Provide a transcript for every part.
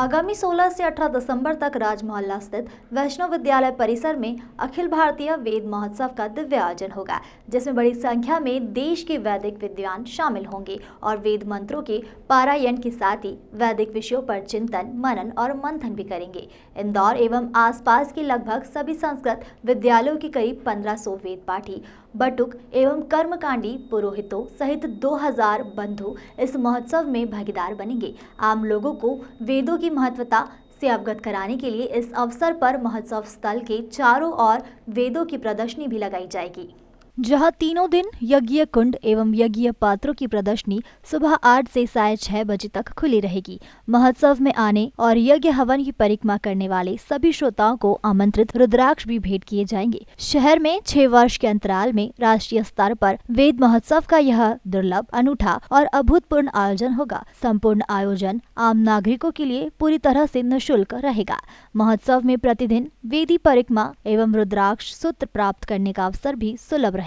आगामी 16 से 18 दिसंबर तक राजमहल्ला स्थित वैष्णव विद्यालय परिसर में अखिल भारतीय वेद महोत्सव का दिव्य आयोजन होगा, जिसमें बड़ी संख्या में देश के वैदिक विद्वान शामिल होंगे और वेद मंत्रों के पारायण के साथ ही वैदिक विषयों पर चिंतन, मनन और मंथन भी करेंगे। इंदौर एवं आसपास के लगभग सभी संस्कृत विद्यालयों के करीब 1500 वेद पाठी, बटुक एवं कर्मकांडी पुरोहितों सहित 2000 बंधु इस महोत्सव में भागीदार बनेंगे। आम लोगों को वेदों की महत्वता से अवगत कराने के लिए इस अवसर पर महोत्सव स्थल के चारों ओर वेदों की प्रदर्शनी भी लगाई जाएगी, जहां तीनों दिन यज्ञ कुंड एवं यज्ञ पात्रों की प्रदर्शनी सुबह 8 से साढ़े 6 बजे तक खुली रहेगी। महोत्सव में आने और यज्ञ हवन की परिक्रमा करने वाले सभी श्रोताओं को आमंत्रित रुद्राक्ष भी भेंट किए जाएंगे। शहर में 6 वर्ष के अंतराल में राष्ट्रीय स्तर पर वेद महोत्सव का यह दुर्लभ, अनूठा और अभूतपूर्व आयोजन होगा। संपूर्ण आयोजन आम नागरिकों के लिए पूरी तरह से निःशुल्क रहेगा। महोत्सव में प्रतिदिन वेदी परिक्रमा एवं रुद्राक्ष सूत्र प्राप्त करने का अवसर भी सुलभ रहेगा।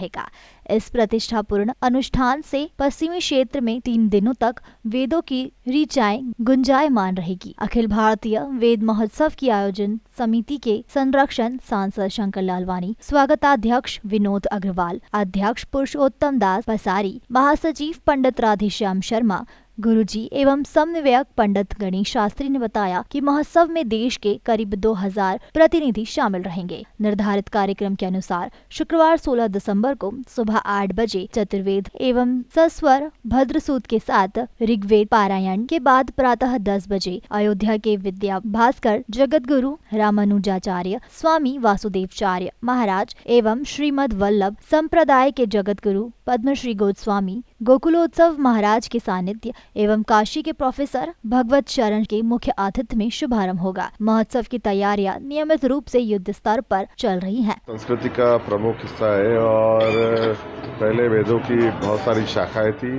इस प्रतिष्ठापूर्ण अनुष्ठान से पश्चिमी क्षेत्र में 3 दिनों तक वेदों की ऋचाएं गुंजायमान रहेगी। अखिल भारतीय वेद महोत्सव की आयोजन समिति के संरक्षण सांसद शंकर लालवानी, स्वागताध्यक्ष विनोद अग्रवाल, अध्यक्ष पुरुषोत्तम दास पसारी, महासचिव पंडित राधेश्याम शर्मा, गुरुजी एवं समन्वयक पंडित गणेश शास्त्री ने बताया कि महोत्सव में देश के करीब 2000 प्रतिनिधि शामिल रहेंगे। निर्धारित कार्यक्रम के अनुसार शुक्रवार 16 दिसंबर को सुबह 8 बजे चतुर्वेद एवं सस्वर भद्रसूत के साथ ऋग्वेद पारायण के बाद प्रातः 10 बजे अयोध्या के विद्या भास्कर जगत गुरु रामानुजाचार्य स्वामी वासुदेवचार्य महाराज एवं श्रीमद वल्लभ संप्रदाय के जगत गुरु पद्मश्री गोस्वामी गोकुलोत्सव महाराज के सानिध्य एवं काशी के प्रोफेसर भगवत शरण के मुख्य आतिथ्य में शुभारंभ होगा। महोत्सव की तैयारियां नियमित रूप से युद्ध स्तर पर चल रही हैं। संस्कृति का प्रमुख हिस्सा है और पहले वेदों की बहुत सारी शाखाएं थी।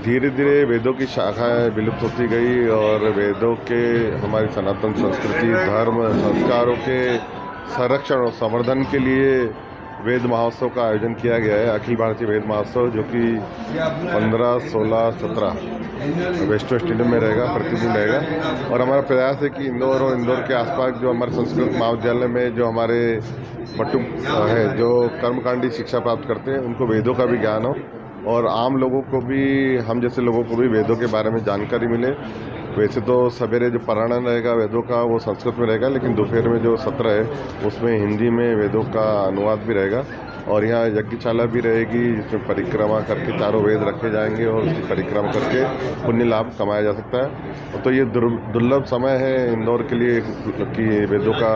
धीरे धीरे वेदों की शाखाएं विलुप्त होती गई और वेदों के हमारी सनातन संस्कृति, धर्म, संस्कारों के संरक्षण और संवर्धन के लिए वेद महोत्सव का आयोजन किया गया है। अखिल भारतीय वेद महोत्सव जो कि 15, 16, 17 वेस्टर्न स्टेडियम में रहेगा, प्रतिदिन रहेगा। और हमारा प्रयास है कि इंदौर और इंदौर के आसपास जो हमारे संस्कृत महाविद्यालय में जो हमारे बटुक है, जो कर्मकांडी शिक्षा प्राप्त करते हैं, उनको वेदों का भी ज्ञान हो और आम लोगों को भी, हम जैसे लोगों को भी वेदों के बारे में जानकारी मिले। वैसे तो सवेरे जो पारायण रहेगा वेदों का वो संस्कृत में रहेगा, लेकिन दोपहर में जो सत्र है उसमें हिंदी में वेदों का अनुवाद भी रहेगा। और यहाँ यज्ञशाला भी रहेगी जिसमें परिक्रमा करके चारों वेद रखे जाएंगे और उसकी परिक्रमा करके पुण्य लाभ कमाया जा सकता है। तो ये दुर्लभ समय है इंदौर के लिए कि वेदों का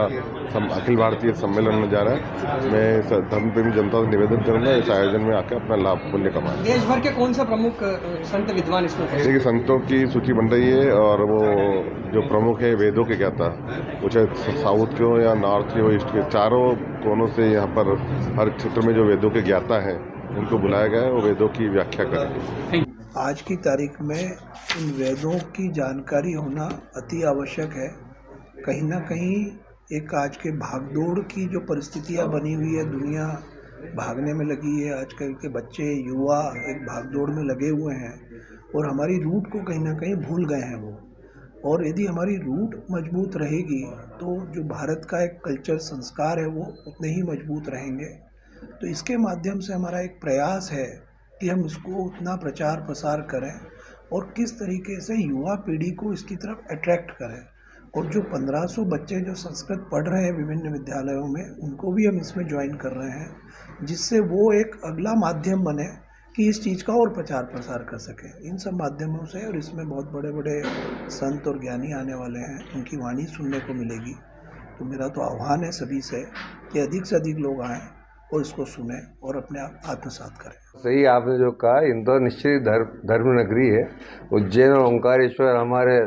अखिल भारतीय सम्मेलन में जा रहा है। मैं धर्म प्रेमी जनता से निवेदन करूँगा इस आयोजन में आकर अपना लाभ पुण्य कमाएं। देश भर के कौन सा प्रमुख संत विद्वान इसमें? देखिए, संतों की सूची बन रही है और वो जो प्रमुख है वेदों के ज्ञाता, वो चाहे साउथ के हो या नॉर्थ के हो, ईस्ट के, चारों कोनों से यहाँ पर हर क्षेत्र में जो वेदों के ज्ञाता हैं उनको बुलाया गया है, वो वेदों की व्याख्या करेंगे। आज की तारीख में इन वेदों की जानकारी होना अति आवश्यक है। कहीं ना कहीं एक आज के भागदौड़ की जो परिस्थितियाँ बनी हुई है, दुनिया भागने में लगी है, आजकल के बच्चे युवा एक भागदौड़ में लगे हुए हैं और हमारी रूट को कहीं ना कहीं भूल गए हैं वो। और यदि हमारी रूट मजबूत रहेगी तो जो भारत का एक कल्चर संस्कार है वो उतने ही मजबूत रहेंगे। तो इसके माध्यम से हमारा एक प्रयास है कि हम इसको उतना प्रचार प्रसार करें और किस तरीके से युवा पीढ़ी को इसकी तरफ अट्रैक्ट करें। और जो 1500 बच्चे जो संस्कृत पढ़ रहे हैं विभिन्न विद्यालयों में, उनको भी हम इसमें ज्वाइन कर रहे हैं, जिससे वो एक अगला माध्यम बने कि इस चीज़ का और प्रचार प्रसार कर सकें इन सब माध्यमों से। और इसमें बहुत बड़े बड़े संत और ज्ञानी आने वाले हैं, उनकी वाणी सुनने को मिलेगी। तो मेरा तो आह्वान है सभी से कि अधिक से अधिक लोग आएँ और इसको सुने और अपने आप आत्मसात करें। सही आपने जो कहा, इंदौर निश्चित धर्म नगरी है। उज्जैन और ओंकारेश्वर हमारे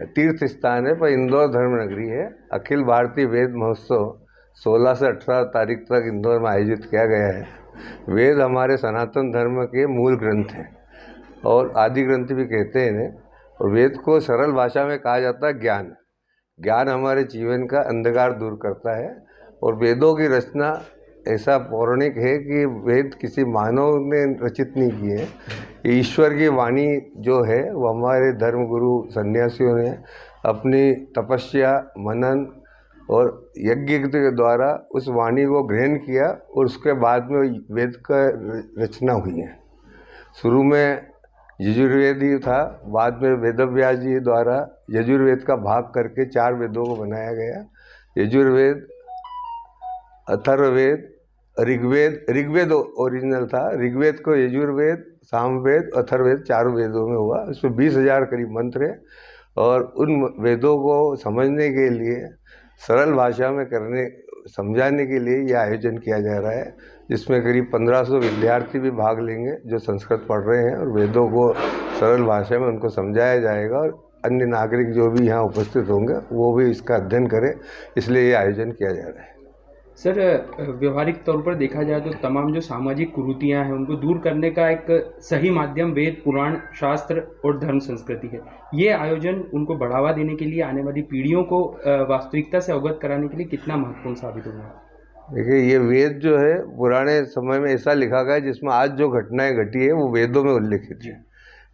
तीर्थ स्थान है, पर इंदौर धर्म नगरी है। अखिल भारतीय वेद महोत्सव 16 से 18 तारीख तक इंदौर में आयोजित किया गया है। वेद हमारे सनातन धर्म के मूल ग्रंथ हैं और आदि ग्रंथ भी कहते हैं इन्हें। और वेद को सरल भाषा में कहा जाता है ज्ञान। ज्ञान हमारे जीवन का अंधकार दूर करता है। और वेदों की रचना ऐसा पौराणिक है कि वेद किसी मानव ने रचित नहीं किए हैं। ईश्वर की वाणी जो है वो हमारे धर्मगुरु सन्यासियों ने अपनी तपस्या, मनन और यज्ञ के द्वारा उस वाणी को ग्रहण किया और उसके बाद में वेद का रचना हुई है। शुरू में यजुर्वेद ही था, बाद में वेदव्यास जी द्वारा यजुर्वेद का भाग करके 4 वेदों को बनाया गया। यजुर्वेद, अथर्ववेद, ऋग्वेद ओरिजिनल था। ऋग्वेद को यजुर्वेद, सामवेद, अथर्ववेद 4 वेदों में हुआ। इसमें 20,000 करीब मंत्र हैं और उन वेदों को समझने के लिए सरल भाषा में समझाने के लिए यह आयोजन किया जा रहा है, जिसमें करीब 1500 विद्यार्थी भी भाग लेंगे जो संस्कृत पढ़ रहे हैं और वेदों को सरल भाषा में उनको समझाया जाएगा और अन्य नागरिक जो भी यहाँ उपस्थित होंगे वो भी इसका अध्ययन करें, इसलिए ये आयोजन किया जा रहा है। सर, व्यवहारिक तौर पर देखा जाए तो तमाम जो सामाजिक कुरीतियाँ हैं उनको दूर करने का एक सही माध्यम वेद, पुराण, शास्त्र और धर्म संस्कृति है। ये आयोजन उनको बढ़ावा देने के लिए, आने वाली पीढ़ियों को वास्तविकता से अवगत कराने के लिए कितना महत्वपूर्ण साबित होगा? देखिए, ये वेद जो है पुराने समय में ऐसा लिखा गया है जिसमें आज जो घटनाएं घटी है वो वेदों में उल्लिखित है।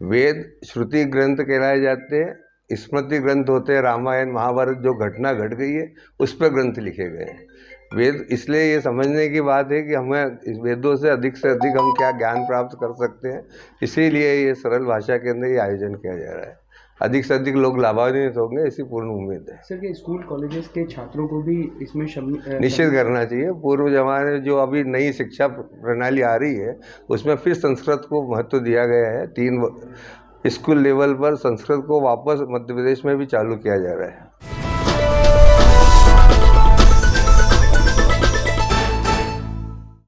वेद श्रुति ग्रंथ कहलाए जाते हैं, स्मृति ग्रंथ होते हैं। रामायण, महाभारत जो घटना घट गई है उस पर ग्रंथ लिखे गए हैं। वेद, इसलिए ये समझने की बात है कि हमें इस वेदों से अधिक हम क्या ज्ञान प्राप्त कर सकते हैं, इसीलिए ये सरल भाषा के अंदर ये आयोजन किया जा रहा है। अधिक से अधिक लोग लाभान्वित होंगे, ऐसी पूर्ण उम्मीद है। सर, ये स्कूल कॉलेजेस के छात्रों को भी इसमें निश्चित करना चाहिए। पूर्व जमाने में जो अभी नई शिक्षा प्रणाली आ रही है उसमें फिर संस्कृत को महत्व दिया गया है। 3 स्कूल लेवल पर संस्कृत को वापस मध्य प्रदेश में भी चालू किया जा रहा है।